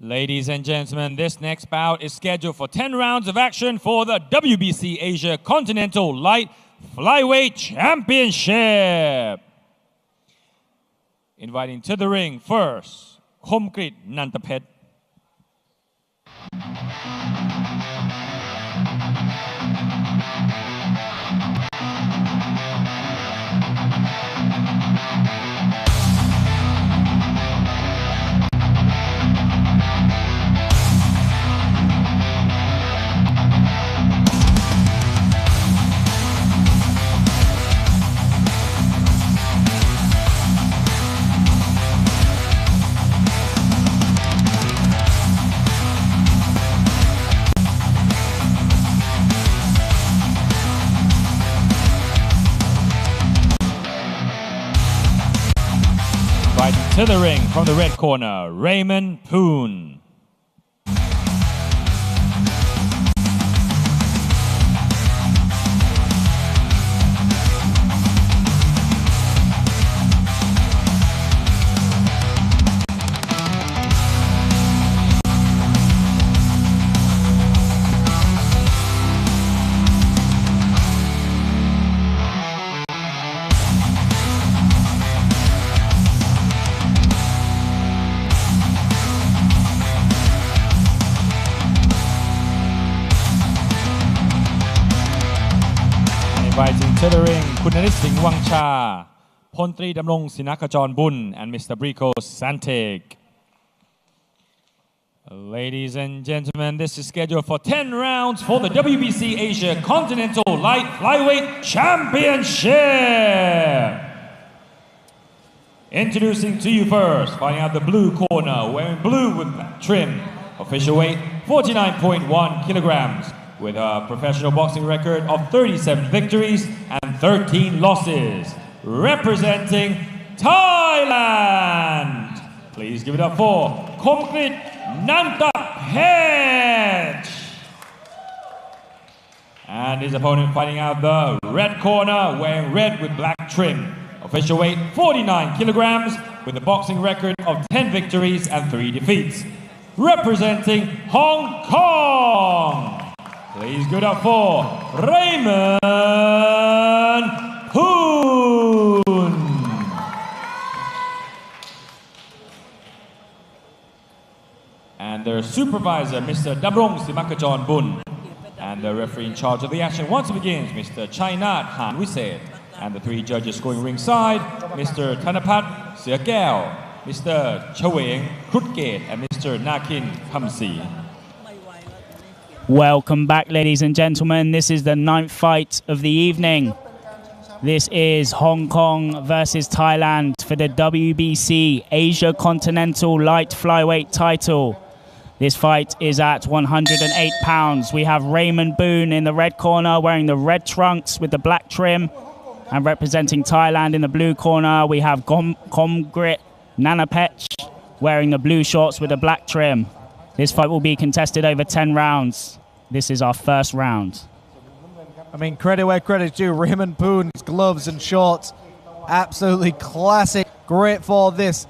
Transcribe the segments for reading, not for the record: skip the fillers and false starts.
Ladies and gentlemen, this next bout is scheduled for 10 rounds of action for the WBC Asia Continental Light Flyweight Championship. Inviting to the ring first, Komgrich Nantapech. To the ring from the red corner, Raymond Poon. Inviting to the ring, Kunarit Singh Wangcha, Pontri Damrong Sinakajon Bun, and Mr. Brico Santig. Ladies and gentlemen, this is scheduled for 10 rounds for the WBC Asia Continental Light Flyweight Championship. Introducing to you first, fighting out the blue corner, wearing blue with black trim, official weight 49.1 kilograms. With a professional boxing record of 37 victories and 13 losses, representing Thailand. Please give it up for Komgrich Nantapech. And his opponent fighting out the red corner, wearing red with black trim. Official weight 49 kilograms, with a boxing record of 10 victories and 3 defeats, representing Hong Kong. Please give it up for Raymond Poon. And their supervisor, Mr. Damrong Simakajon Bun. And the referee in charge of the action once it begins, Mr. Chainat Han Wiset. And the 3 judges scoring ringside, Mr. Thanapat Siakeo, Mr. Chaweng Krutgate, and Mr. Nakin Kamsi. Welcome back, ladies and gentlemen. This is the 9th fight of the evening. This is Hong Kong versus Thailand for the WBC Asia Continental Light Flyweight title. This fight is at 108 pounds. We have Raymond Poon in the red corner, wearing the red trunks with the black trim. And representing Thailand in the blue corner, we have Komgrich Nantapech, wearing the blue shorts with the black trim. This fight will be contested over 10 rounds. This is our first round. I mean, credit where credit's due. Raymond Poon's gloves and shorts, absolutely classic. Great for this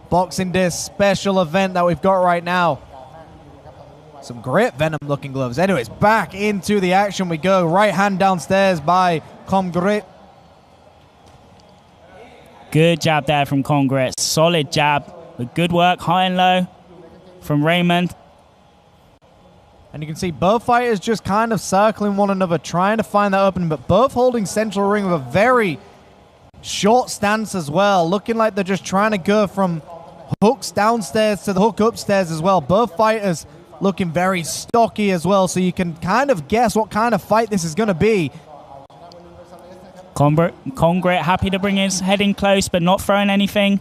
Boxing Day special event that we've got right now. Some great Venom-looking gloves. Anyways, back into the action we go. Right hand downstairs by Komgrich. Good jab there from Komgrich. Solid jab with good work, high and low from Raymond. And you can see both fighters just kind of circling one another, trying to find that opening, but both holding central ring with a very short stance as well, looking like they're just trying to go from hooks downstairs to the hook upstairs as well. Both fighters looking very stocky as well, so you can kind of guess what kind of fight this is going to be. Komgrich happy to bring his head in close, but not throwing anything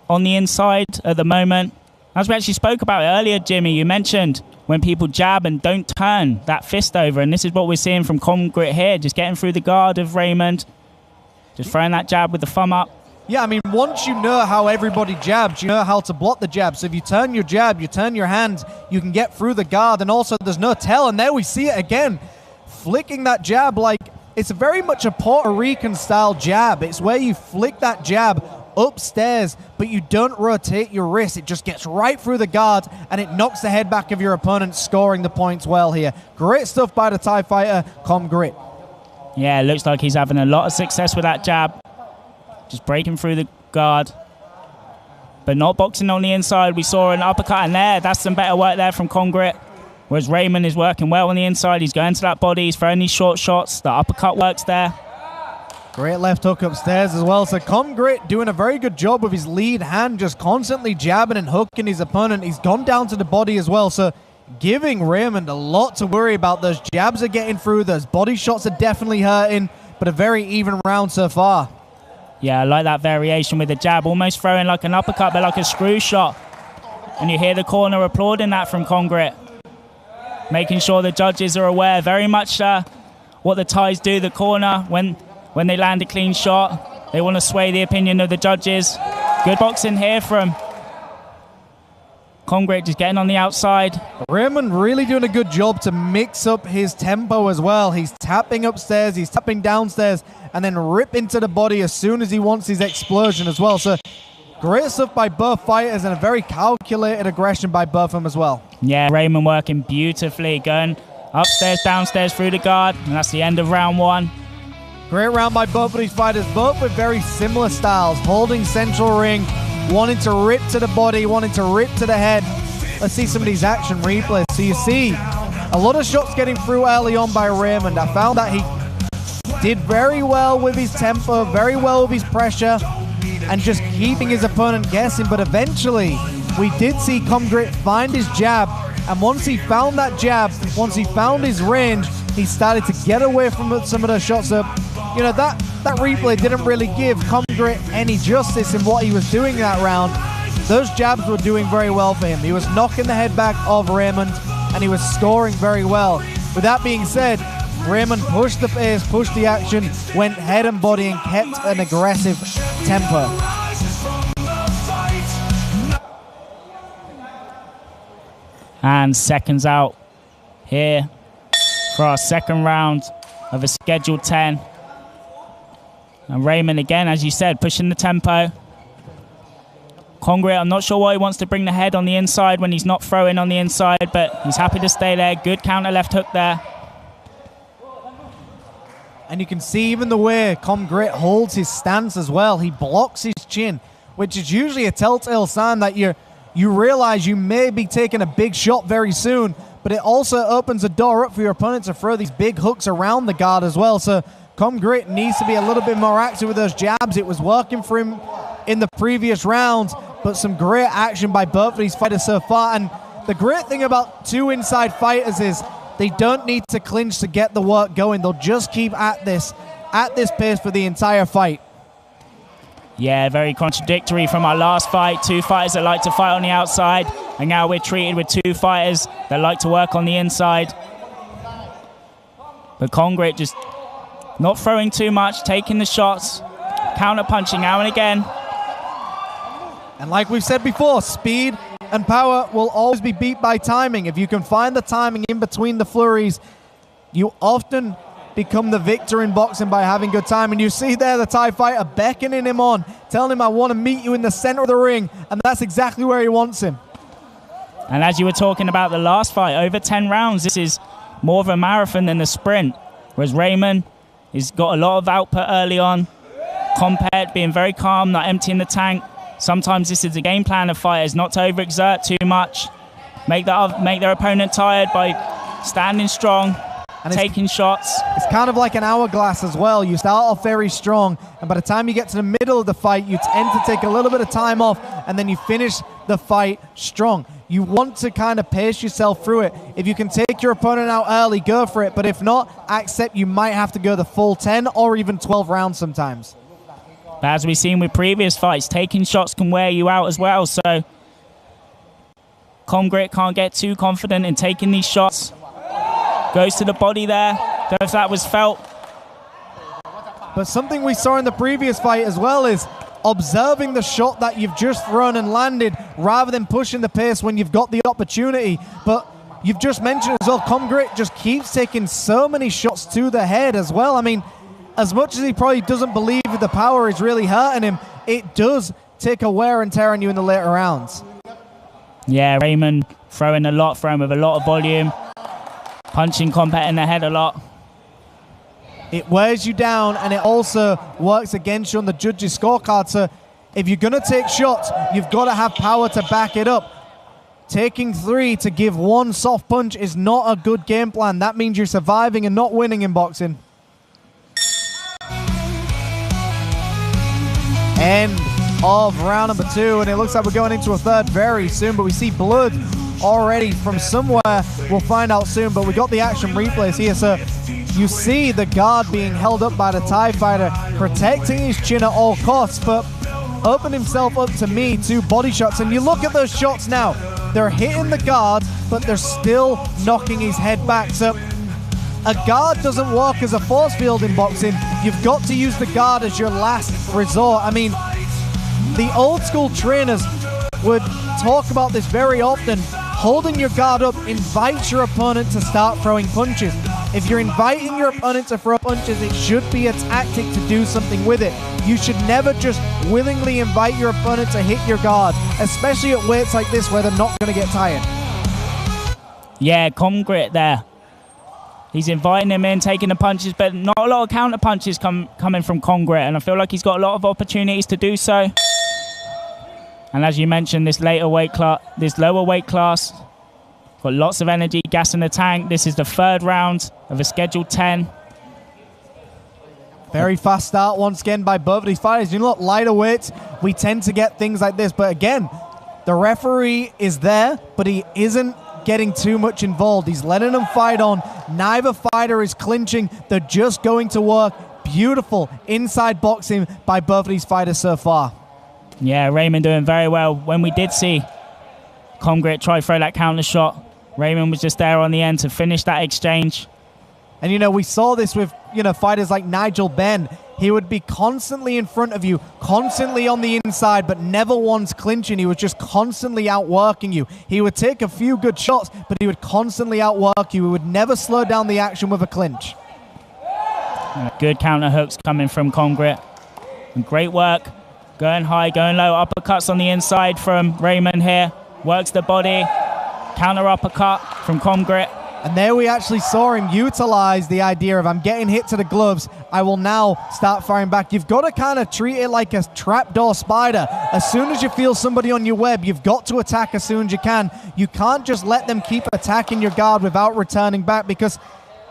on the inside at the moment. As we actually spoke about earlier, Jimmy, you mentioned when people jab and don't turn that fist over, and this is what we're seeing from Komgrich here, just getting through the guard of Raymond, just throwing that jab with the thumb up. Yeah, I mean, once you know how everybody jabs, you know how to block the jab. So if you turn your jab, you turn your hand, you can get through the guard, and also there's no tell. And there we see it again, flicking that jab like it's very much a Puerto Rican style jab. It's where you flick that jab upstairs, but you don't rotate your wrist. It just gets right through the guard, and it knocks the head back of your opponent, scoring the points well here. Great stuff by the Thai fighter, Komgrich. Yeah, it looks like he's having a lot of success with that jab. Just breaking through the guard. But not boxing on the inside. We saw an uppercut in there. That's some better work there from Komgrich. Whereas Raymond is working well on the inside. He's going to that body. He's throwing these short shots. The uppercut works there. Great left hook upstairs as well. So Komgrich doing a very good job with his lead hand, just constantly jabbing and hooking his opponent. He's gone down to the body as well. So giving Raymond a lot to worry about. Those jabs are getting through. Those body shots are definitely hurting. But a very even round so far. Yeah, I like that variation with the jab. Almost throwing like an uppercut, but like a screw shot. And you hear the corner applauding that from Komgrich. Making sure the judges are aware. Very much what the Thais do, the corner, when they land a clean shot. They want to sway the opinion of the judges. Good boxing here from Komgrich, just getting on the outside. Raymond really doing a good job to mix up his tempo as well. He's tapping upstairs, he's tapping downstairs, and then rip into the body as soon as he wants his explosion as well. So great stuff by both fighters and a very calculated aggression by both of them as well. Yeah, Raymond working beautifully, going upstairs, downstairs through the guard, and that's the end of round one. Great round by both of these fighters, both with very similar styles, holding central ring, wanting to rip to the body, wanting to rip to the head. Let's see some of these action replays. So you see a lot of shots getting through early on by Raymond. I found that he did very well with his tempo, very well with his pressure, and just keeping his opponent guessing. But eventually, we did see Komgrich find his jab, and once he found that jab, once he found his range, he started to get away from some of those shots. So, you know, that replay didn't really give Komgrich any justice in what he was doing that round. Those jabs were doing very well for him. He was knocking the head back of Raymond, and he was scoring very well. With that being said, Raymond pushed the pace, pushed the action, went head and body, and kept an aggressive tempo. And seconds out here for our second round of a scheduled 10. And Raymond, again, as you said, pushing the tempo. Komgrich, I'm not sure why he wants to bring the head on the inside when he's not throwing on the inside, but he's happy to stay there. Good counter left hook there. And you can see even the way Komgrich holds his stance as well. He blocks his chin, which is usually a telltale sign that you realize you may be taking a big shot very soon, but it also opens a door up for your opponent to throw these big hooks around the guard as well. So Komgrich needs to be a little bit more active with those jabs. It was working for him in the previous rounds, but some great action by both of these fighters so far. And the great thing about two inside fighters is they don't need to clinch to get the work going. They'll just keep at this pace for the entire fight. Yeah, very contradictory from our last fight. Two fighters that like to fight on the outside, and now we're treated with two fighters that like to work on the inside. But Komgrich just not throwing too much, taking the shots, counter punching now and again. And like we've said before, speed and power will always be beat by timing. If you can find the timing in between the flurries, you often become the victor in boxing by having good timing. You see there the Thai fighter beckoning him on, telling him, I want to meet you in the center of the ring, and that's exactly where he wants him. And as you were talking about the last fight, over 10 rounds, this is more of a marathon than a sprint. Whereas Raymond has got a lot of output early on. Compared, being very calm, not emptying the tank. Sometimes this is the game plan of fighters, not to overexert too much. Make their opponent tired by standing strong, and taking shots. It's kind of like an hourglass as well. You start off very strong, and by the time you get to the middle of the fight, you tend to take a little bit of time off, and then you finish the fight strong. You want to kind of pace yourself through it. If you can take your opponent out early, go for it. But if not, accept you might have to go the full 10 or even 12 rounds sometimes. But as we've seen with previous fights, taking shots can wear you out as well. So Komgrich can't get too confident in taking these shots. Goes to the body there. Don't know if that was felt. But something we saw in the previous fight as well is observing the shot that you've just thrown and landed rather than pushing the pace when you've got the opportunity. But you've just mentioned as well, Komgrich just keeps taking so many shots to the head as well. I mean, as much as he probably doesn't believe the power is really hurting him, it does take a wear and tear on you in the later rounds. Yeah, Raymond throwing with a lot of volume. Punching Combat in the head a lot. It wears you down, and it also works against you on the judges' scorecard. So if you're going to take shots, you've got to have power to back it up. Taking 3 to give 1 soft punch is not a good game plan. That means you're surviving and not winning in boxing. End of round number 2, and it looks like we're going into a third very soon, but we see blood already from somewhere. We'll find out soon, but we got the action replays here. So you see the guard being held up by the Thai fighter, protecting his chin at all costs, but opened himself up to me 2 body shots. And you look at those shots now, they're hitting the guard, but they're still knocking his head back. So a guard doesn't work as a force field in boxing. You've got to use the guard as your last resort. I mean, the old school trainers would talk about this very often. Holding your guard up invites your opponent to start throwing punches. If you're inviting your opponent to throw punches, it should be a tactic to do something with it. You should never just willingly invite your opponent to hit your guard, especially at weights like this where they're not going to get tired. Yeah, Komgrich there. He's inviting him in, taking the punches, but not a lot of counter punches coming from Komgrich, and I feel like he's got a lot of opportunities to do so. And as you mentioned, this lower weight class, got lots of energy, gas in the tank. This is the 3rd round of a scheduled 10. Very fast start once again by both of these fighters. You look, lighter weights, we tend to get things like this. But again, the referee is there, but he isn't getting too much involved. He's letting them fight on. Neither fighter is clinching. They're just going to work. Beautiful inside boxing by both of these fighters so far. Yeah, Raymond doing very well. When we did see Komgrich try to throw that counter shot, Raymond was just there on the end to finish that exchange. And, you know, we saw this with, fighters like Nigel Benn. He would be constantly in front of you, constantly on the inside, but never once clinching. He was just constantly outworking you. He would take a few good shots, but he would constantly outwork you. He would never slow down the action with a clinch. Good counter hooks coming from Komgrich. And great work. Going high, going low. Uppercuts on the inside from Raymond here. Works the body. Counter uppercut from Komgrich. And there we actually saw him utilize the idea of, I'm getting hit to the gloves, I will now start firing back. You've got to kind of treat it like a trapdoor spider. As soon as you feel somebody on your web, you've got to attack as soon as you can. You can't just let them keep attacking your guard without returning back, because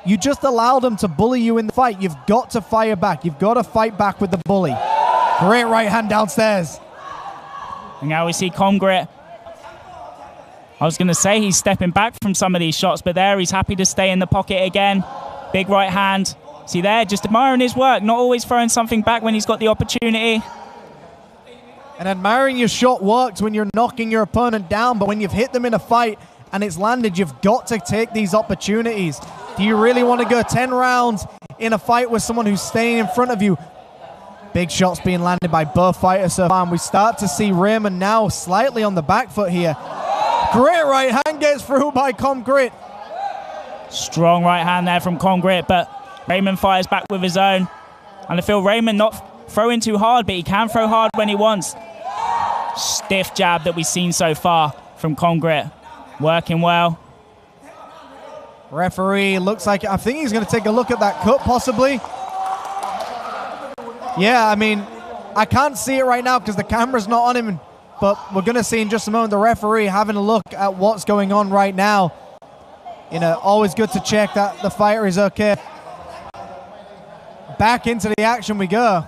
you just allow them to bully you in the fight. You've got to fire back. You've got to fight back with the bully. Great right hand downstairs. And now we see Komgrich. I was going to say he's stepping back from some of these shots, but there he's happy to stay in the pocket again. Big right hand. See there, just admiring his work, not always throwing something back when he's got the opportunity. And admiring your shot works when you're knocking your opponent down, but when you've hit them in a fight and it's landed, you've got to take these opportunities. Do you really want to go 10 rounds in a fight with someone who's staying in front of you? Big shots being landed by both fighters so far, and we start to see Raymond now slightly on the back foot here. Great right hand gets through by Komgrich. Strong right hand there from Komgrich, but Raymond fires back with his own. And I feel Raymond not throwing too hard, but he can throw hard when he wants. Stiff jab that we've seen so far from Komgrich. Working well. Referee looks like, I think he's going to take a look at that cut possibly. Yeah, I mean, I can't see it right now because the camera's not on him, but we're going to see in just a moment the referee having a look at what's going on right now. Always good to check that the fighter is okay. Back into the action we go.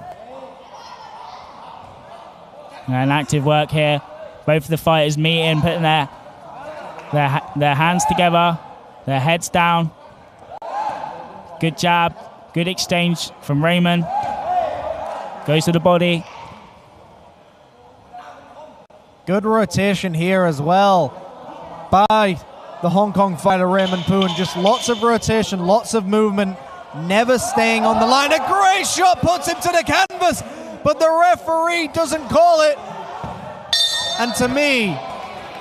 And active work here. Both of the fighters meeting, putting their hands together, their heads down. Good jab, good exchange from Raymond. Goes to the body. Good rotation here as well by the Hong Kong fighter Raymond Poon. Just lots of rotation, lots of movement, never staying on the line. A great shot puts him to the canvas, but the referee doesn't call it. And to me,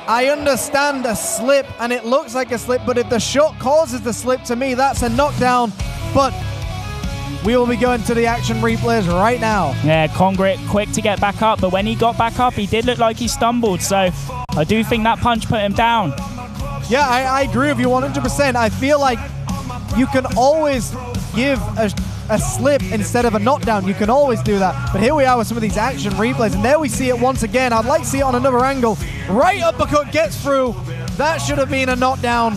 I understand a slip, and it looks like a slip, but if the shot causes the slip, to me, that's a knockdown. But We will be going to the action replays right now. Yeah, Komgrich quick to get back up, but when he got back up, he did look like he stumbled. So I do think that punch put him down. Yeah, I agree with you 100%. I feel like you can always give a slip instead of a knockdown. You can always do that. But here we are with some of these action replays, and there we see it once again. I'd like to see it on another angle. Right uppercut gets through. That should have been a knockdown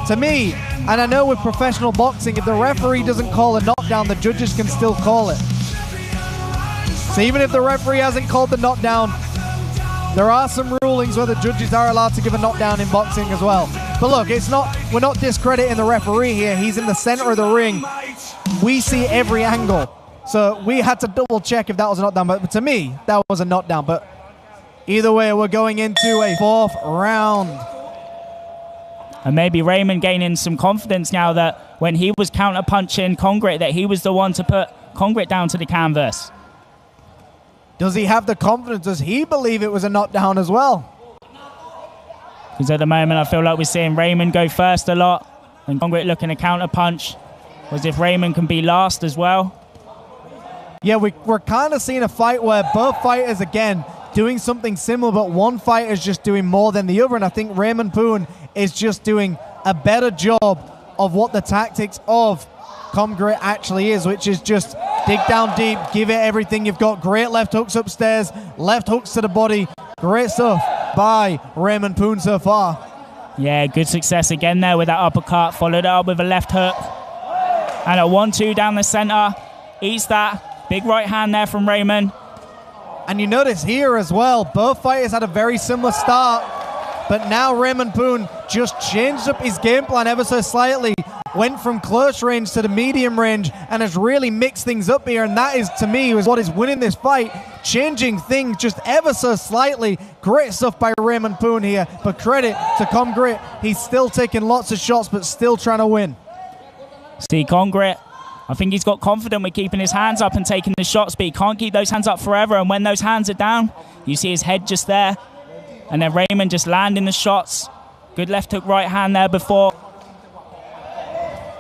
to me. And I know with professional boxing, if the referee doesn't call a knockdown, the judges can still call it. So even if the referee hasn't called the knockdown, there are some rulings where the judges are allowed to give a knockdown in boxing as well. But look, we're not discrediting the referee here. He's in the center of the ring. We see every angle. So we had to double check if that was a knockdown. But to me, that was a knockdown. But either way, we're going into a fourth round. And maybe Raymond gaining some confidence now that when he was counter-punching Komgrich, that he was the one to put Komgrich down to the canvas. Does he have the confidence? Does he believe it was a knockdown as well? Because at the moment, I feel like we're seeing Raymond go first a lot, and Komgrich looking to counter-punch, as if Raymond can be last as well. Yeah, we're kind of seeing a fight where both fighters, again, doing something similar, but one fighter is just doing more than the other, and I think Raymond Poon is just doing a better job of what the tactics of Komgrich actually is, which is just dig down deep, give it everything you've got. Great left hooks upstairs, left hooks to the body. Great stuff by Raymond Poon so far. Yeah, good success again there with that uppercut, followed it up with a left hook. And a 1-2 down the center. Eats that. Big right hand there from Raymond. And you notice here as well, both fighters had a very similar start, but now Raymond Poon just changed up his game plan ever so slightly, went from close range to the medium range, and has really mixed things up here, and that is, to me, is what is winning this fight, changing things just ever so slightly. Great stuff by Raymond Poon here, but credit to Komgrich. He's still taking lots of shots, but still trying to win. See, Komgrich, I think he's got confidence with keeping his hands up and taking the shots, but he can't keep those hands up forever, and when those hands are down, you see his head just there, and then Raymond just landing the shots. Good left hook, right hand there before.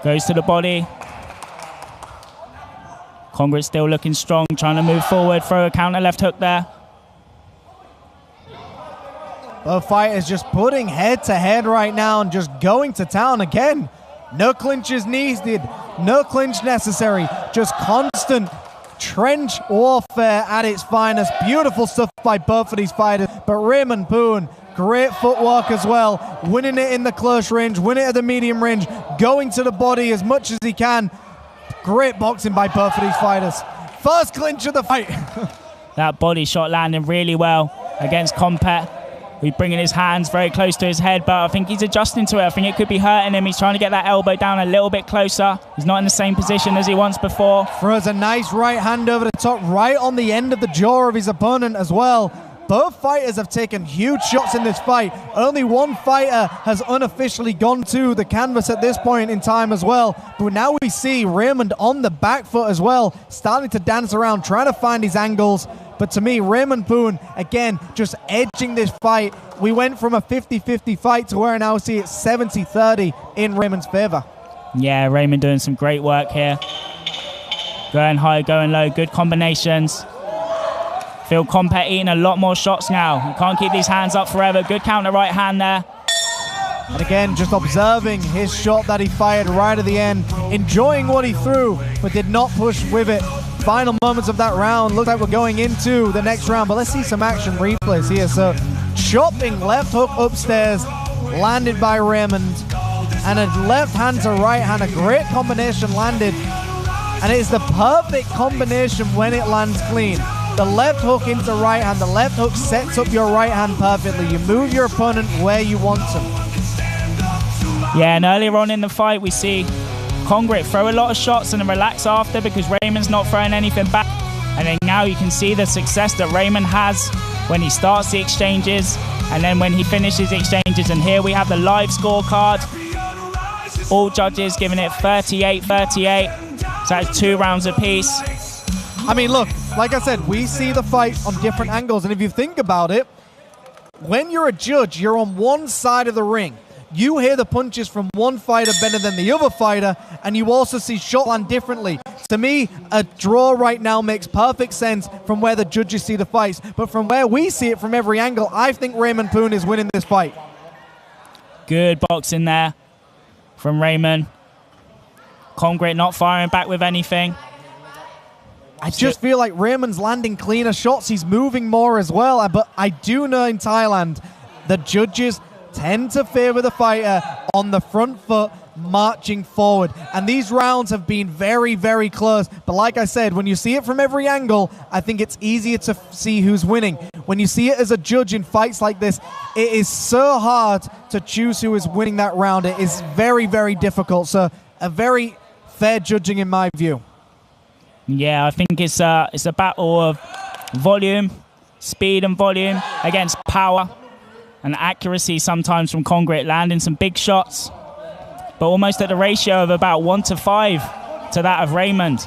Goes to the body. Komgrich still looking strong, trying to move forward, throw a counter left hook there. Both fighters just putting head to head right now and just going to town again. No clinches needed, no clinch necessary, just constant trench warfare at its finest. Beautiful stuff by both of these fighters, but Raymond Poon, great footwork as well, winning it in the close range, winning it at the medium range, going to the body as much as he can. Great boxing by both of these fighters. First clinch of the fight. That body shot landing really well against Komgrich. He's bringing his hands very close to his head, but I think he's adjusting to it. I think it could be hurting him. He's trying to get that elbow down a little bit closer. He's not in the same position as he was before. Throws a nice right hand over the top, right on the end of the jaw of his opponent as well. Both fighters have taken huge shots in this fight. Only one fighter has unofficially gone to the canvas at this point in time as well. But now we see Raymond on the back foot as well, starting to dance around, trying to find his angles. But to me, Raymond Poon, again, just edging this fight. We went from a 50-50 fight to where I now see it 70-30 in Raymond's favor. Yeah, Raymond doing some great work here. Going high, going low, good combinations. Feel Komgrich eating a lot more shots now. You can't keep these hands up forever. Good counter right hand there. And again, just observing his shot that he fired right at the end, enjoying what he threw, but did not push with it. Final moments of that round. Looks like we're going into the next round, but let's see some action replays here. So, chopping left hook upstairs, landed by Raymond, and a left hand to right hand, a great combination landed, and it is the perfect combination when it lands clean. The left hook into right hand, the left hook sets up your right hand perfectly. You move your opponent where you want them. Yeah, and earlier on in the fight, we see Komgrich throw a lot of shots and then relax after because Raymond's not throwing anything back. And then now you can see the success that Raymond has when he starts the exchanges and then when he finishes exchanges. And here we have the live scorecard. All judges giving it 38-38. So that's 2 rounds apiece. I mean, look, like I said, we see the fight on different angles. And if you think about it, when you're a judge, you're on one side of the ring. You hear the punches from one fighter better than the other fighter, and you also see shot land differently. To me, a draw right now makes perfect sense from where the judges see the fights. But from where we see it from every angle, I think Raymond Poon is winning this fight. Good boxing there from Raymond. Komgrich not firing back with anything. I just feel like Raymond's landing cleaner shots. He's moving more as well. But I do know in Thailand, the judges tend to favor the fighter on the front foot, marching forward. And these rounds have been very, very close. But like I said, when you see it from every angle, I think it's easier to see who's winning. When you see it as a judge in fights like this, it is so hard to choose who is winning that round. It is very, very difficult. So a very fair judging in my view. Yeah, I think it's a battle of volume, speed and volume against power and accuracy sometimes from Komgrich, landing some big shots, but almost at the ratio of about 1-5 to that of Raymond.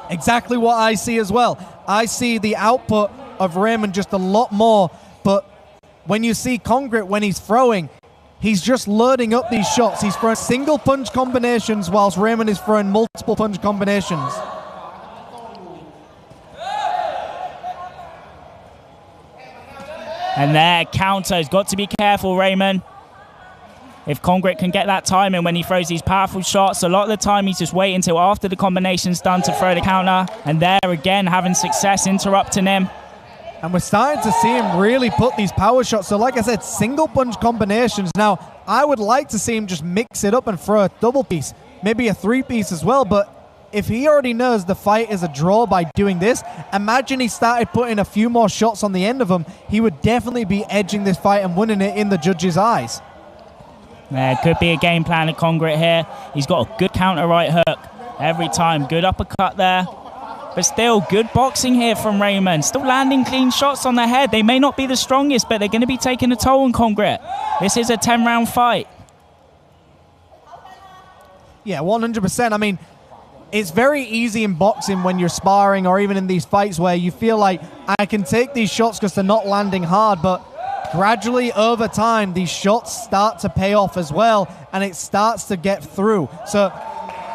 Exactly what I see as well. I see the output of Raymond just a lot more, but when you see Komgrich, when he's throwing, he's just loading up these shots. He's throwing single punch combinations whilst Raymond is throwing multiple punch combinations. And there, counter. He's got to be careful, Raymond. If Komgrich can get that timing when he throws these powerful shots, a lot of the time he's just waiting until after the combination's done to throw the counter. And there again, having success interrupting him. And we're starting to see him really put these power shots. So like I said, single punch combinations. Now, I would like to see him just mix it up and throw a double piece, maybe a three piece as well. But if he already knows the fight is a draw by doing this, imagine he started putting a few more shots on the end of him. He would definitely be edging this fight and winning it in the judges' eyes. There could be a game plan at Komgrich here. He's got a good counter right hook every time. Good uppercut there. But still, good boxing here from Raymond. Still landing clean shots on the head. They may not be the strongest, but they're going to be taking a toll on Komgrich. This is a 10-round fight. Yeah, 100%. I mean, it's very easy in boxing when you're sparring or even in these fights where you feel like I can take these shots because they're not landing hard, but gradually over time these shots start to pay off as well and it starts to get through. So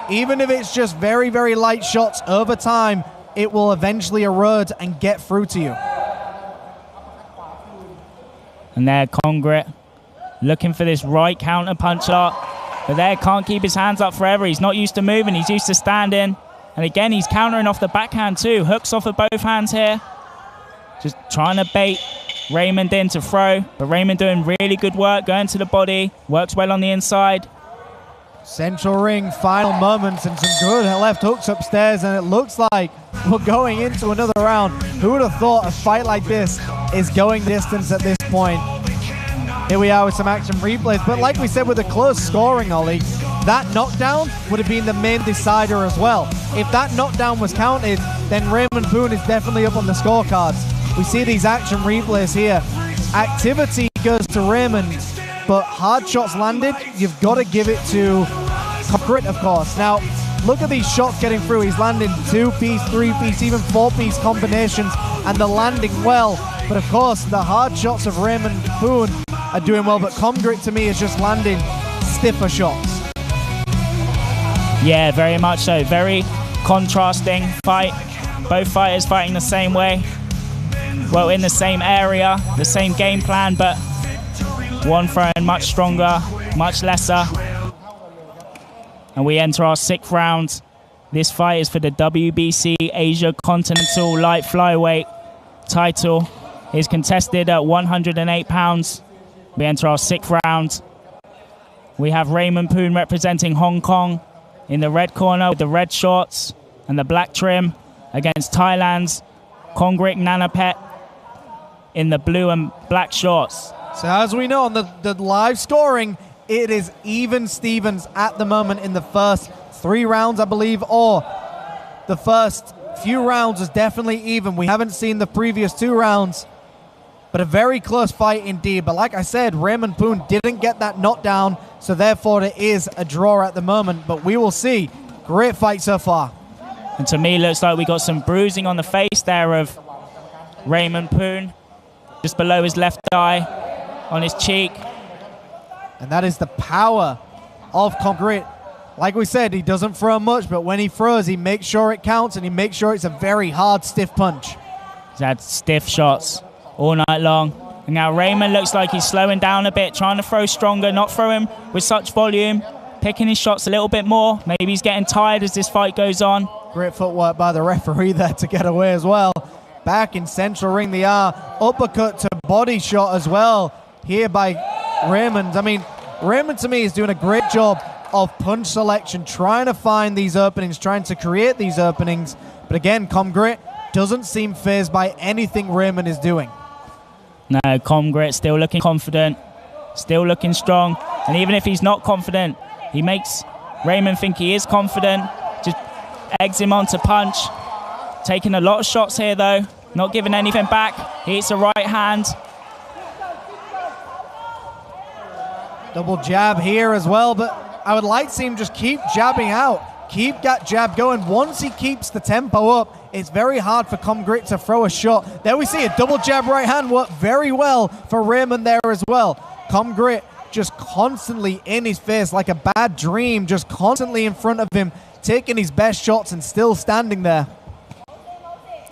even if it's just very, very light shots, over time it will eventually erode and get through to you. And there, Komgrich looking for this right counter punch up. But there, can't keep his hands up forever. He's not used to moving. He's used to standing. And again, he's countering off the backhand too. Hooks off of both hands here. Just trying to bait Raymond in to throw. But Raymond doing really good work, going to the body. Works well on the inside. Central ring, final moments, and some good left hooks upstairs. And it looks like we're going into another round. Who would have thought a fight like this is going distance at this point? Here we are with some action replays, but like we said with the close scoring, Ollie, that knockdown would have been the main decider as well. If that knockdown was counted, then Raymond Poon is definitely up on the scorecards. We see these action replays here. Activity goes to Raymond, but hard shots landed, you've got to give it to Komgrich, of course. Now, look at these shots getting through. He's landing 2-piece, 3-piece, even 4-piece combinations, and they're landing well. But of course, the hard shots of Raymond Poon are doing well, but Komgrich to me is just landing stiffer shots. Yeah, very much so. Very contrasting fight. Both fighters fighting the same way. Well, in the same area, the same game plan, but one throwing much stronger, much lesser. And we enter our 6th round. This fight is for the WBC Asia Continental Light Flyweight title. Is contested at 108 pounds. We enter our 6th round. We have Raymond Poon representing Hong Kong in the red corner with the red shorts and the black trim against Thailand's Komgrich Nantapech in the blue and black shorts. So as we know on the live scoring, it is even Stevens at the moment in the first 3 rounds, I believe, or the first few rounds is definitely even. We haven't seen the previous 2 rounds. But a very close fight indeed. But like I said, Raymond Poon didn't get that knockdown, so therefore it is a draw at the moment. But we will see. Great fight so far. And to me, looks like we got some bruising on the face there of Raymond Poon, just below his left eye, on his cheek. And that is the power of Komgrich Like we said, he doesn't throw much, but when he throws, he makes sure it counts and he makes sure it's a very hard, stiff punch. He's had stiff shots all night long. And now Raymond looks like he's slowing down a bit, trying to throw stronger, not throwing with such volume, picking his shots a little bit more. Maybe he's getting tired as this fight goes on. Great footwork by the referee there to get away as well. Back in central ring, the uppercut to body shot as well here by Raymond. I mean, Raymond to me is doing a great job of punch selection, trying to find these openings, trying to create these openings. But again, Komgrich doesn't seem fazed by anything Raymond is doing. No, Komgrich still looking confident, still looking strong. And even if he's not confident, he makes Raymond think he is confident. Just eggs him on to punch. Taking a lot of shots here though, not giving anything back. He hits a right hand. Double jab here as well, but I would like to see him just keep jabbing out. Keep that jab going. Once he keeps the tempo up, it's very hard for Komgrich to throw a shot. There we see a double jab right hand work very well for Raymond there as well. Komgrich just constantly in his face like a bad dream, just constantly in front of him, taking his best shots and still standing there.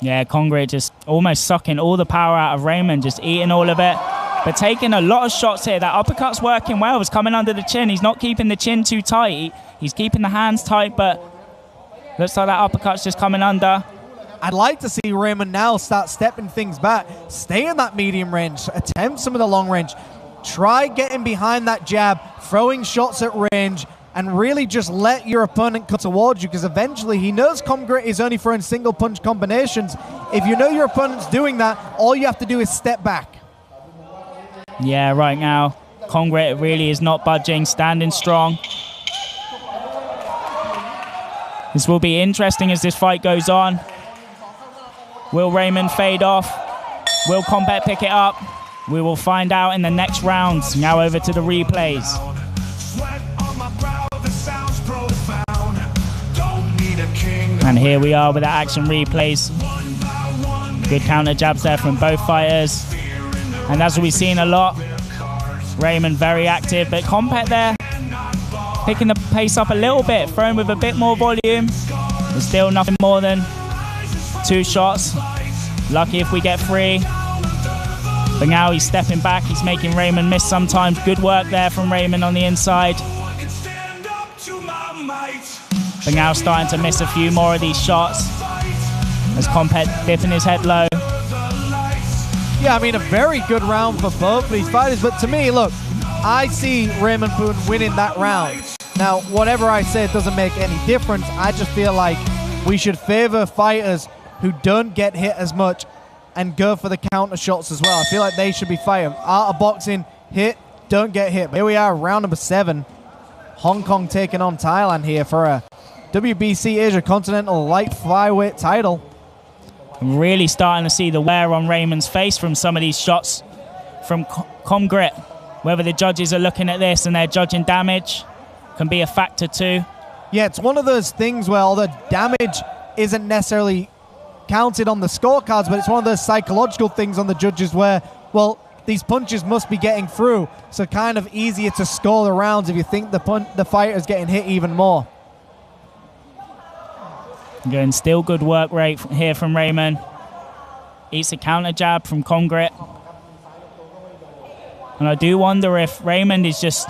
Yeah, Komgrich just almost sucking all the power out of Raymond, just eating all of it. But taking a lot of shots here. That uppercut's working well. It's coming under the chin. He's not keeping the chin too tight. He's keeping the hands tight, but looks like that uppercut's just coming under. I'd like to see Raymond now start stepping things back. Stay in that medium range. Attempt some of the long range. Try getting behind that jab, throwing shots at range, and really just let your opponent come towards you, because eventually he knows Komgrich is only throwing single punch combinations. If you know your opponent's doing that, all you have to do is step back. Yeah, right now, Komgrich really is not budging, standing strong. This will be interesting as this fight goes on. Will Raymond fade off? Will Komgrich pick it up? We will find out in the next rounds. Now over to the replays. And here we are with the action replays. Good counter jabs there from both fighters. And as we've seen a lot, Raymond very active, but Komgrich there picking the pace up a little bit, throwing with a bit more volume. But still nothing more than 2 shots. Lucky if we get 3. But now he's stepping back, he's making Raymond miss sometimes. Good work there from Raymond on the inside. But now starting to miss a few more of these shots as Komgrich dipping his head low. Yeah, I mean, a very good round for both of these fighters. But to me, look, I see Raymond Poon winning that round. Now, whatever I say, it doesn't make any difference. I just feel like we should favor fighters who don't get hit as much and go for the counter shots as well. I feel like they should be fighting. Art of boxing, hit, don't get hit. But here we are, round number 7. Hong Kong taking on Thailand here for a WBC Asia Continental Light Flyweight title. I'm really starting to see the wear on Raymond's face from some of these shots from Komgrich. Whether the judges are looking at this and they're judging damage can be a factor too. Yeah, it's one of those things where the damage isn't necessarily counted on the scorecards, but it's one of those psychological things on the judges where, well, these punches must be getting through, so kind of easier to score the rounds if you think the fighter's getting hit even more. Again, still good work rate here from Raymond. Eats a counter jab from Komgrich. And I do wonder if Raymond is just,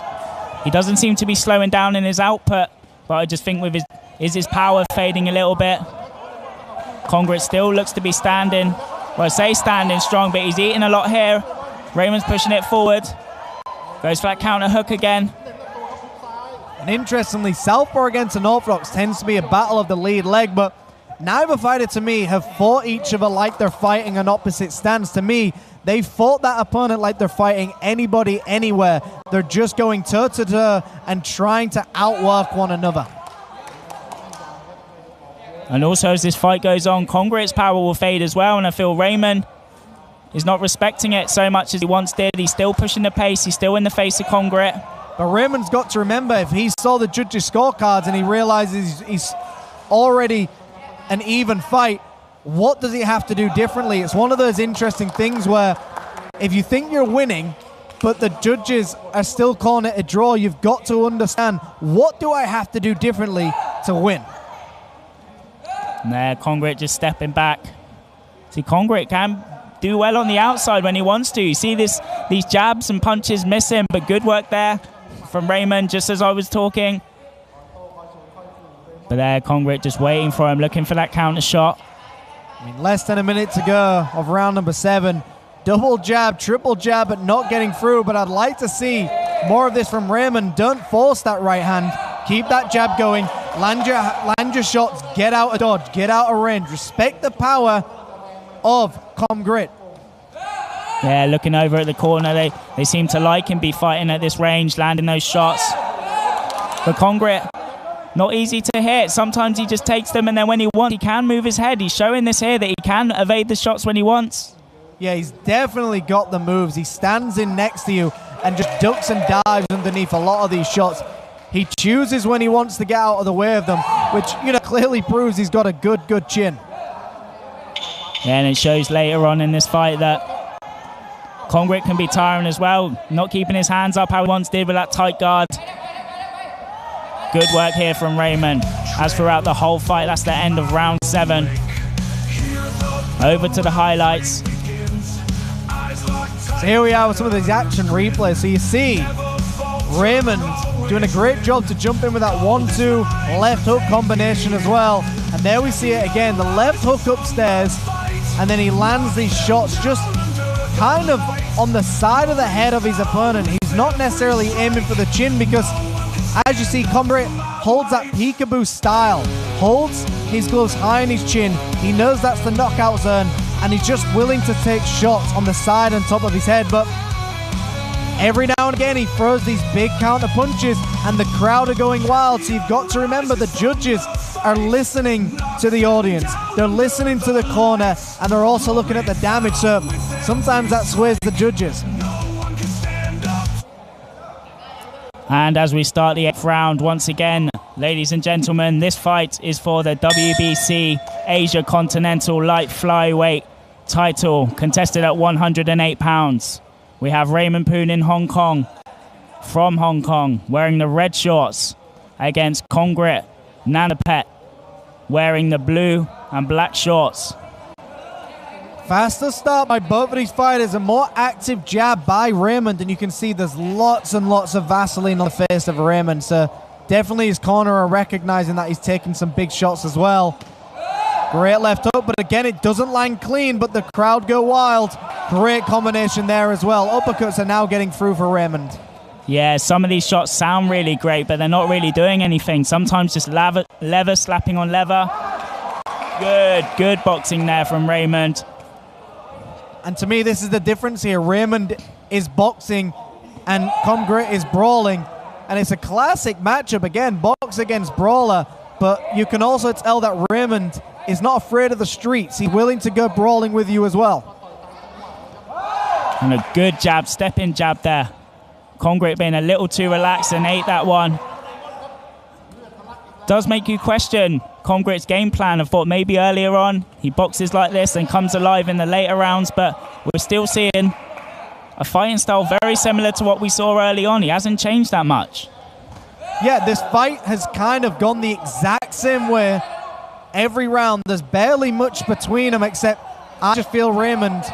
he doesn't seem to be slowing down in his output, but I just think with his power fading a little bit. Komgrich still looks to be standing, well, I say standing strong, but he's eating a lot here. Raymond's pushing it forward. Goes for that counter hook again. And interestingly, southpaw against an orthodox tends to be a battle of the lead leg, but neither fighter to me have fought each other like they're fighting an opposite stance. To me, they fought that opponent like they're fighting anybody, anywhere. They're just going toe-to-toe and trying to outwork one another. And also as this fight goes on, Komgrich's power will fade as well, and I feel Raymond is not respecting it so much as he once did. He's still pushing the pace, he's still in the face of Komgrich. But Raymond's got to remember, if he saw the judges' scorecards and he realizes he's already an even fight, what does he have to do differently? It's one of those interesting things where if you think you're winning, but the judges are still calling it a draw. You've got to understand, what do I have to do differently to win? And there, Komgrich just stepping back. See, Komgrich can do well on the outside when he wants to. You see these jabs and punches missing, but good work there from Raymond, just as I was talking. But there, Komgrich just waiting for him, looking for that counter shot. I mean, less than a minute to go of round number 7. Double jab, triple jab, but not getting through. But I'd like to see more of this from Raymond. Don't force that right hand. Keep that jab going. Land your shots. Get out of dodge. Get out of range. Respect the power of Komgrich. Yeah, looking over at the corner. They seem to like him be fighting at this range, landing those shots. But Komgrich, not easy to hit. Sometimes he just takes them, and then when he wants, he can move his head. He's showing this here that he can evade the shots when he wants. Yeah, he's definitely got the moves. He stands in next to you and just ducks and dives underneath a lot of these shots. He chooses when he wants to get out of the way of them, which, clearly proves he's got a good chin. Yeah, and it shows later on in this fight that Komgrich can be tiring as well, not keeping his hands up how he once did with that tight guard. Good work here from Raymond. As throughout the whole fight, that's the end of round 7. Over to the highlights. So here we are with some of these action replays. So you see Raymond doing a great job to jump in with that 1-2 left hook combination as well. And there we see it again, the left hook upstairs, and then he lands these shots just kind of on the side of the head of his opponent. He's not necessarily aiming for the chin because, as you see, Komgrich holds that peekaboo style, holds his gloves high in his chin. He knows that's the knockout zone, and he's just willing to take shots on the side and top of his head. But every now and again, he throws these big counter punches, and the crowd are going wild. So you've got to remember, the judges are listening to the audience. They're listening to the corner, and they're also looking at the damage. So sometimes that sways the judges. And as we start the 8th round, once again, ladies and gentlemen, this fight is for the WBC Asia Continental Light Flyweight title, contested at 108 pounds. We have Raymond Poon in Hong Kong, from Hong Kong, wearing the red shorts, against Komgrich Nantapech, wearing the blue and black shorts. Faster start by both of these fighters, a more active jab by Raymond, and you can see there's lots and lots of Vaseline on the face of Raymond. So definitely his corner are recognizing that he's taking some big shots as well. Great left hook, but again, it doesn't land clean, but the crowd go wild. Great combination there as well. Uppercuts are now getting through for Raymond. Yeah, some of these shots sound really great, but they're not really doing anything. Sometimes just lever slapping on lever. Good boxing there from Raymond. And to me, this is the difference here. Raymond is boxing and Komgrich is brawling. And it's a classic matchup. Again, box against brawler. But you can also tell that Raymond is not afraid of the streets. He's willing to go brawling with you as well. And a good jab, step-in jab there. Komgrich being a little too relaxed and ate that one. Does make you question Komgrich's game plan. I thought maybe earlier on he boxes like this and comes alive in the later rounds, but we're still seeing a fighting style very similar to what we saw early on. He hasn't changed that much. Yeah, this fight has kind of gone the exact same way every round. There's barely much between them, except I just feel Raymond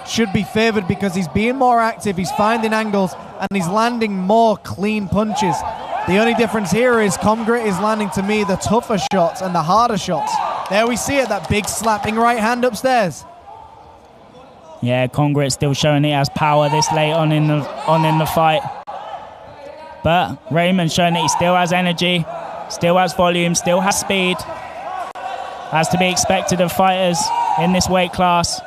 should be favored because he's being more active, he's finding angles, and he's landing more clean punches. The only difference here is Komgrich is landing, to me, the tougher shots and the harder shots. There we see it, that big slapping right hand upstairs. Yeah, Komgrich still showing he has power this late on in the fight. But Raymond showing that he still has energy, still has volume, still has speed. As to be expected of fighters in this weight class.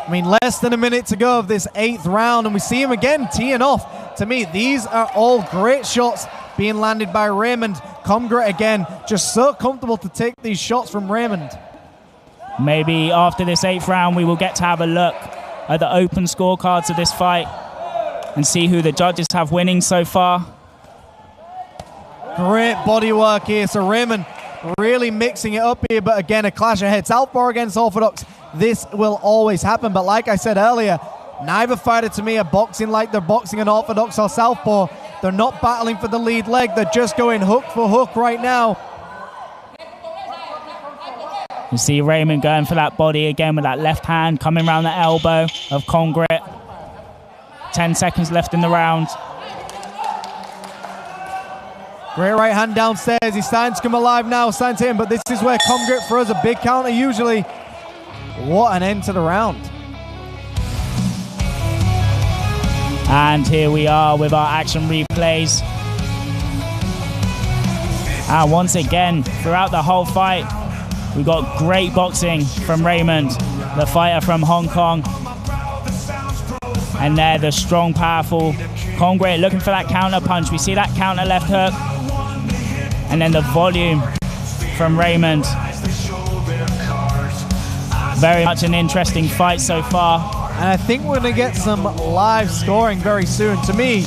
I mean, less than a minute to go of this 8th round, and we see him again teeing off. To me, these are all great shots being landed by Raymond. Komgrich, again, just so comfortable to take these shots from Raymond. Maybe after this 8th round, we will get to have a look at the open scorecards of this fight and see who the judges have winning so far. Great body work here. So Raymond really mixing it up here, but again, a clash of heads. Southpaw against orthodox. this will always happen. But like I said earlier, neither fighter to me are boxing like they're boxing an orthodox or southpaw. They're not battling for the lead leg. They're just going hook for hook right now. You see Raymond going for that body again with that left hand coming around the elbow of Komgrich. 10 seconds left in the round. Great right hand downstairs. He's starting to come alive now, starting to hit him, but this is where Komgrich throws a big counter usually. What an end to the round. And here we are with our action replays. And once again, throughout the whole fight, we got great boxing from Raymond, the fighter from Hong Kong. And there, the strong, powerful Komgrich looking for that counter punch. We see that counter left hook. And then the volume from Raymond. Very much an interesting fight so far. And I think we're going to get some live scoring very soon. To me,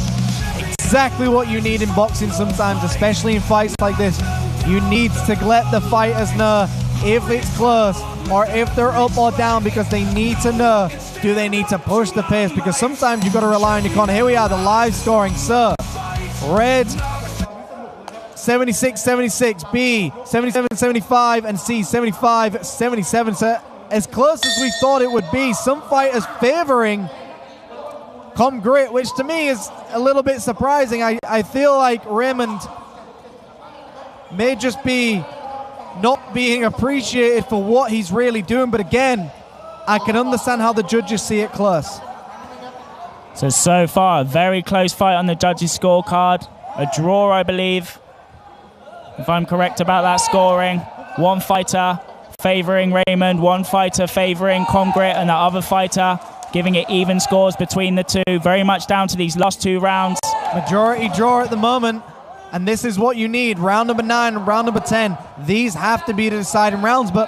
exactly what you need in boxing sometimes, especially in fights like this. You need to let the fighters know if it's close or if they're up or down, because they need to know, do they need to push the pace? Because sometimes you've got to rely on your corner. Here we are, the live scoring. So, red 76-76, B 77-75, and C 75-77. So as close as we thought it would be. Some fighters favoring Komgrich, which to me is a little bit surprising. I feel like Raymond may just be not being appreciated for what he's really doing, but again, I can understand how the judges see it close. So far, a very close fight on the judges' scorecard. A draw, I believe, if I'm correct about that scoring. One fighter favoring Raymond, one fighter favoring Komgrich, and the other fighter giving it even scores between the two. Very much down to these last two rounds. Majority draw at the moment. And this is what you need. Round number 9 and round number 10. These have to be the deciding rounds, but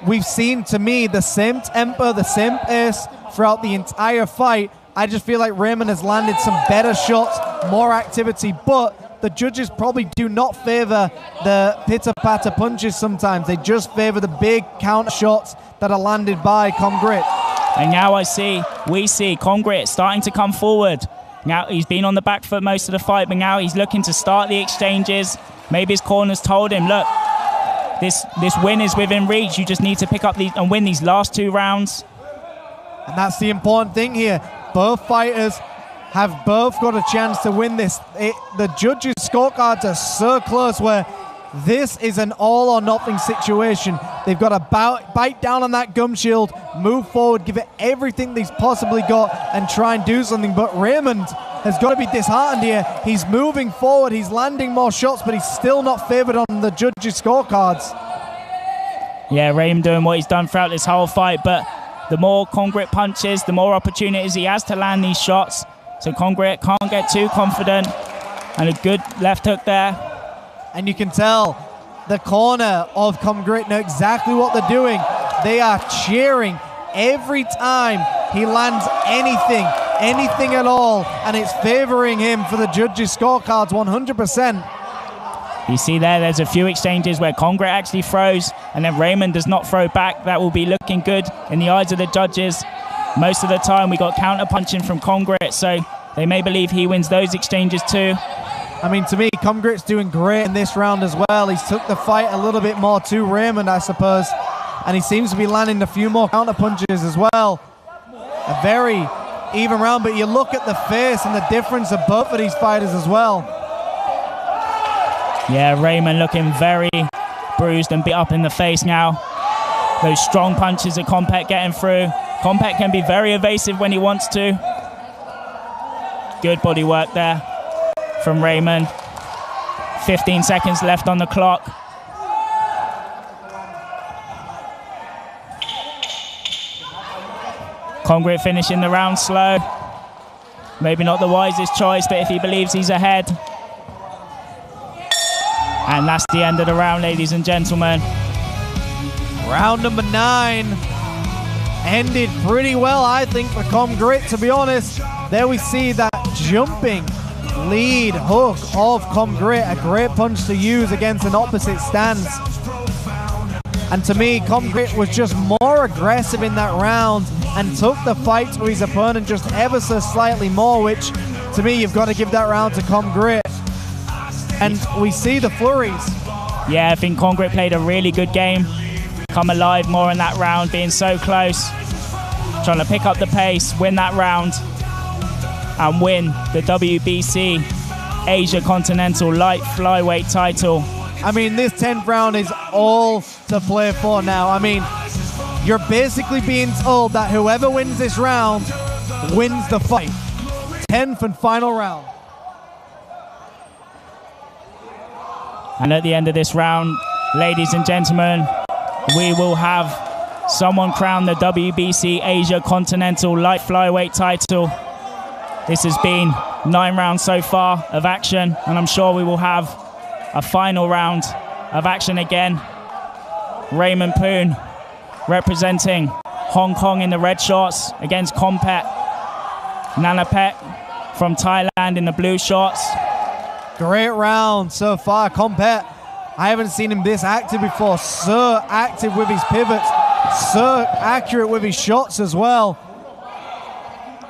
we've seen, to me, the same tempo, the same pace throughout the entire fight. I just feel like Raymond has landed some better shots, more activity, but the judges probably do not favor the pitter-patter punches sometimes. They just favor the big counter shots that are landed by Komgrich. And now we see Komgrich starting to come forward. Now he's been on the back foot most of the fight, but now he's looking to start the exchanges. Maybe his corner's told him, look, this win is within reach. You just need to pick up these and win these last two rounds. And that's the important thing here. Both fighters have both got a chance to win this. The judges' scorecards are so close where this is an all or nothing situation. They've got to bite down on that gum shield, move forward, give it everything they've possibly got, and try and do something. But Raymond has got to be disheartened here. He's moving forward, he's landing more shots, but he's still not favored on the judges' scorecards. Yeah, Raymond doing what he's done throughout this whole fight, but the more Komgrich punches, the more opportunities he has to land these shots. So Komgrich can't get too confident. And a good left hook there. And you can tell the corner of Komgrich know exactly what they're doing. They are cheering every time he lands anything at all, and it's favoring him for the judges' scorecards 100%. You see there's a few exchanges where Komgrich actually throws, and then Raymond does not throw back. That will be looking good in the eyes of the judges. Most of the time we got counter punching from Komgrich, so they may believe he wins those exchanges too. I mean, to me, Komgrich's doing great in this round as well. He's took the fight a little bit more to Raymond, I suppose, and he seems to be landing a few more counter punches as well. A very even round, but you look at the face and the difference of both of these fighters as well. Yeah, Raymond looking very bruised and beat up in the face now. Those strong punches that Komgrich getting through. Komgrich can be very evasive when he wants to. Good body work there from Raymond. 15 seconds left on the clock. Komgrich finishing the round slow. Maybe not the wisest choice, but if he believes he's ahead. And that's the end of the round, ladies and gentlemen. Round number 9 ended pretty well, I think, for Komgrich, to be honest. There we see that jumping lead hook of Komgrich, a great punch to use against an opposite stance. And to me, Komgrich was just more aggressive in that round and took the fight to his opponent just ever so slightly more, which to me, you've got to give that round to Komgrich. And we see the flurries. Yeah, I think Komgrich played a really good game. Come alive more in that round, being so close. Trying to pick up the pace, win that round, and win the WBC Asia Continental Light Flyweight title. I mean, this 10th round is all to play for now. I mean, you're basically being told that whoever wins this round wins the fight. 10th and final round. And at the end of this round, ladies and gentlemen, we will have someone crown the WBC Asia Continental Light Flyweight title. This has been 9 rounds so far of action, and I'm sure we will have a final round of action again. Raymond Poon representing Hong Kong in the red shorts against Komgrich Nantapech from Thailand in the blue shorts. Great round so far. Komgrich, I haven't seen him this active before. So active with his pivots, so accurate with his shots as well.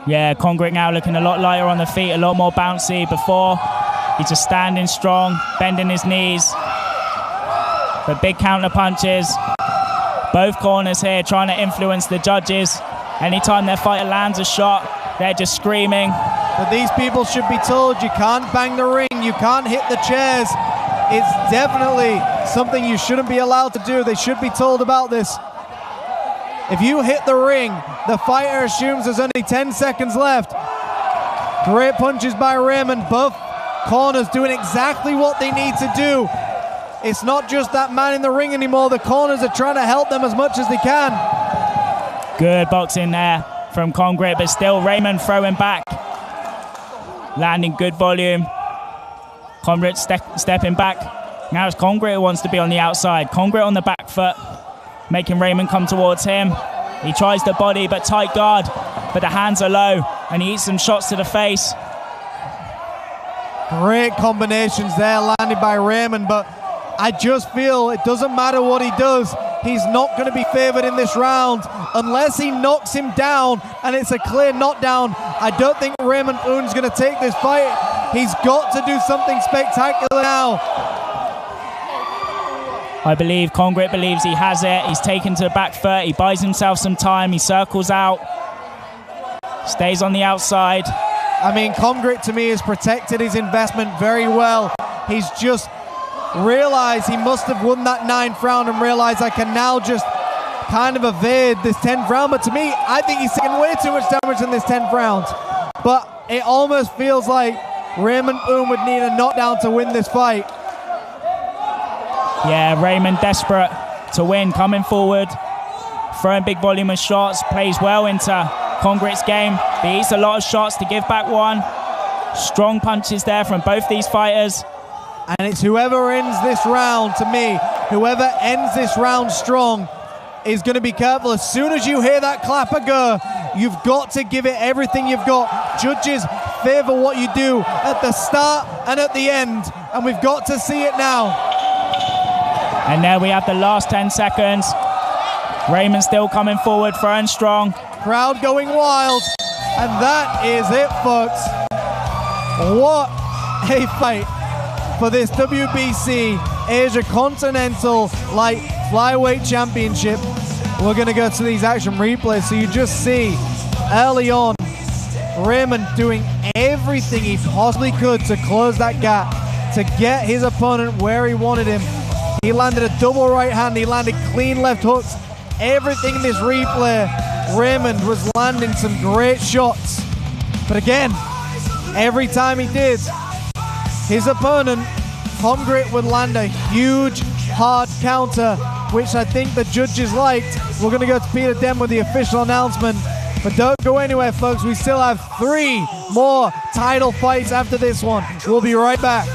Yeah, Komgrich now looking a lot lighter on the feet, a lot more bouncy. Before, he's just standing strong, bending his knees. But big counter punches. Both corners here trying to influence the judges. Anytime their fighter lands a shot, they're just screaming. But these people should be told you can't bang the ring, you can't hit the chairs. It's definitely something you shouldn't be allowed to do. They should be told about this. If you hit the ring, the fighter assumes there's only 10 seconds left. Great punches by Raymond. Both corners doing exactly what they need to do. It's not just that man in the ring anymore. The corners are trying to help them as much as they can. Good boxing there from Komgrich, but still Raymond throwing back. Landing good volume. Komgrich stepping back. Now it's Komgrich who wants to be on the outside. Komgrich on the back foot, making Raymond come towards him. He tries the body, but tight guard. But the hands are low, and he eats some shots to the face. Great combinations there landed by Raymond, but I just feel it doesn't matter what he does. He's not going to be favored in this round unless he knocks him down, and it's a clear knockdown. I don't think Raymond Poon's going to take this fight. He's got to do something spectacular now. I believe Komgrich believes he has it. He's taken to the back foot. He buys himself some time. He circles out. Stays on the outside. I mean, Komgrich to me has protected his investment very well. He's just realized he must have won that 9th round and realized I can now just kind of evade this 10th round. But to me, I think he's taken way too much damage in this 10th round. But it almost feels like Raymond Poon would need a knockdown to win this fight. Yeah, Raymond desperate to win, coming forward, throwing big volume of shots, plays well into Komgrich's game. He eats a lot of shots to give back one. Strong punches there from both these fighters. And it's whoever ends this round, to me, whoever ends this round strong is going to be careful. As soon as you hear that clapper go, you've got to give it everything you've got. Judges favor what you do at the start and at the end, and we've got to see it now. And there we have the last 10 seconds. Raymond still coming forward, throwing strong. Crowd going wild, and that is it, folks. What a fight for this WBC Asia Continental Light Flyweight Championship. We're going to go to these action replays, so you just see early on Raymond doing everything he possibly could to close that gap, to get his opponent where he wanted him. He landed a double right hand, he landed clean left hooks. Everything in this replay, Raymond was landing some great shots. But again, every time he did, his opponent, Komgrich, would land a huge, hard counter, which I think the judges liked. We're going to go to Peter Den with the official announcement. But don't go anywhere, folks. We still have 3 more title fights after this one. We'll be right back.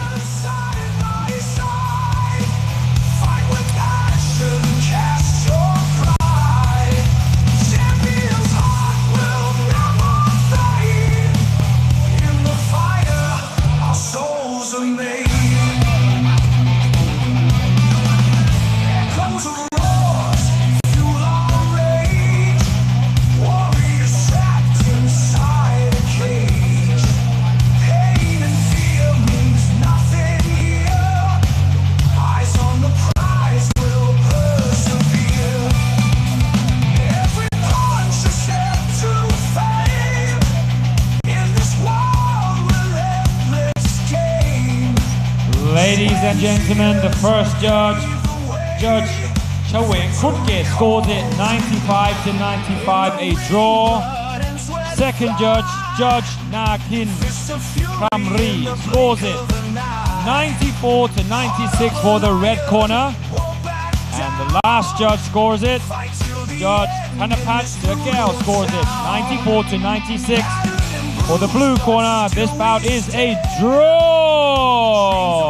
and gentlemen, the first judge, Judge Chaweng Khutgate, scores it 95-95, a draw. Second judge, Judge Nakin Kamri, scores it 94-96 for the red corner. And the last judge scores it, Judge Nantapech scores it 94-96 for the blue corner. This bout is a draw.